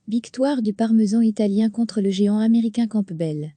Victoire du parmesan italien contre le géant américain Campbell.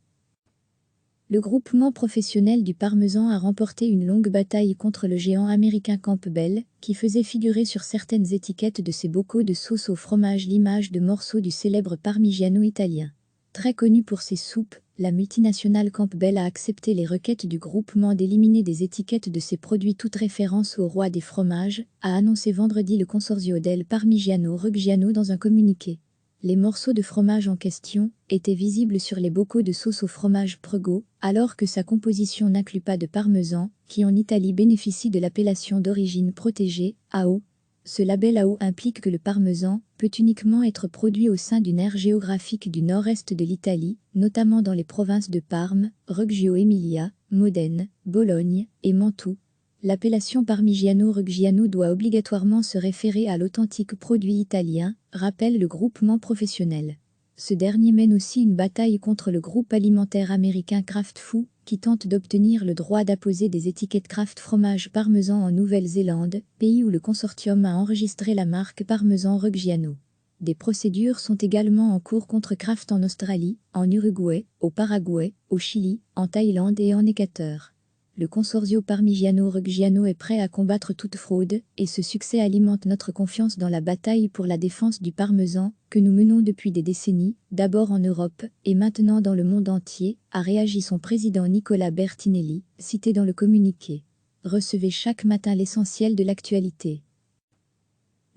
Le groupement professionnel du parmesan a remporté une longue bataille contre le géant américain Campbell, qui faisait figurer sur certaines étiquettes de ses bocaux de sauce au fromage l'image de morceaux du célèbre parmigiano italien. Très connue pour ses soupes, la multinationale Campbell a accepté les requêtes du groupement d'éliminer des étiquettes de ses produits toute référence au roi des fromages, a annoncé vendredi le Consorzio del Parmigiano Reggiano dans un communiqué. Les morceaux de fromage en question étaient visibles sur les bocaux de sauce au fromage Prego, alors que sa composition n'inclut pas de parmesan, qui en Italie bénéficie de l'appellation d'origine protégée, AO. Ce label AO implique que le parmesan peut uniquement être produit au sein d'une aire géographique du nord-est de l'Italie, notamment dans les provinces de Parme, Reggio Emilia, Modène, Bologne et Mantoue. L'appellation Parmigiano Reggiano doit obligatoirement se référer à l'authentique produit italien, rappelle le groupement professionnel. Ce dernier mène aussi une bataille contre le groupe alimentaire américain Kraft Foods, qui tente d'obtenir le droit d'apposer des étiquettes Kraft Fromage Parmesan en Nouvelle-Zélande, pays où le consortium a enregistré la marque Parmesan Reggiano. Des procédures sont également en cours contre Kraft en Australie, en Uruguay, au Paraguay, au Chili, en Thaïlande et en Équateur. Le Consorzio Parmigiano Reggiano est prêt à combattre toute fraude, et ce succès alimente notre confiance dans la bataille pour la défense du parmesan, que nous menons depuis des décennies, d'abord en Europe, et maintenant dans le monde entier, a réagi son président Nicola Bertinelli, cité dans le communiqué. Recevez chaque matin l'essentiel de l'actualité.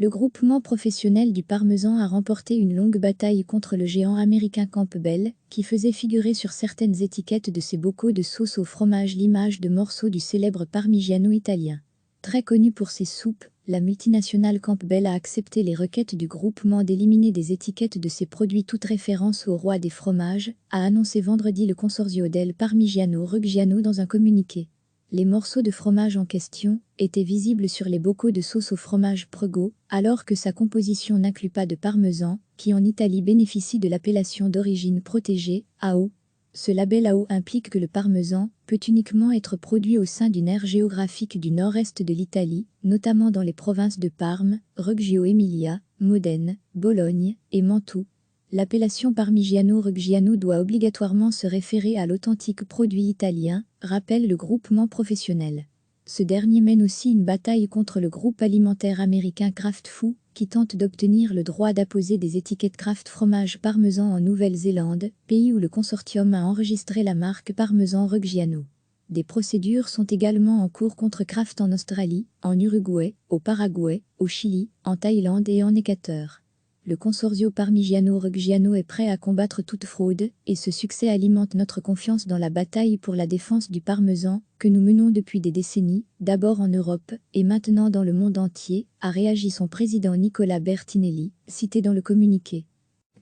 Le groupement professionnel du parmesan a remporté une longue bataille contre le géant américain Campbell, qui faisait figurer sur certaines étiquettes de ses bocaux de sauce au fromage l'image de morceaux du célèbre parmigiano italien. Très connue pour ses soupes, la multinationale Campbell a accepté les requêtes du groupement d'éliminer des étiquettes de ses produits toute référence au roi des fromages, a annoncé vendredi le Consorzio del Parmigiano Reggiano dans un communiqué. Les morceaux de fromage en question étaient visibles sur les bocaux de sauce au fromage Prego, alors que sa composition n'inclut pas de parmesan, qui en Italie bénéficie de l'appellation d'origine protégée, AO. Ce label AO implique que le parmesan peut uniquement être produit au sein d'une aire géographique du nord-est de l'Italie, notamment dans les provinces de Parme, Reggio Emilia, Modène, Bologne et Mantoue. L'appellation Parmigiano Reggiano doit obligatoirement se référer à l'authentique produit italien, rappelle le groupement professionnel. Ce dernier mène aussi une bataille contre le groupe alimentaire américain Kraft Foods, qui tente d'obtenir le droit d'apposer des étiquettes Kraft Fromage Parmesan en Nouvelle-Zélande, pays où le consortium a enregistré la marque Parmesan Reggiano. Des procédures sont également en cours contre Kraft en Australie, en Uruguay, au Paraguay, au Chili, en Thaïlande et en Équateur. Le Consorzio Parmigiano Reggiano est prêt à combattre toute fraude, et ce succès alimente notre confiance dans la bataille pour la défense du parmesan, que nous menons depuis des décennies, d'abord en Europe, et maintenant dans le monde entier, a réagi son président Nicola Bertinelli, cité dans le communiqué.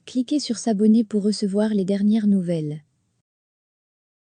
Cliquez sur s'abonner pour recevoir les dernières nouvelles.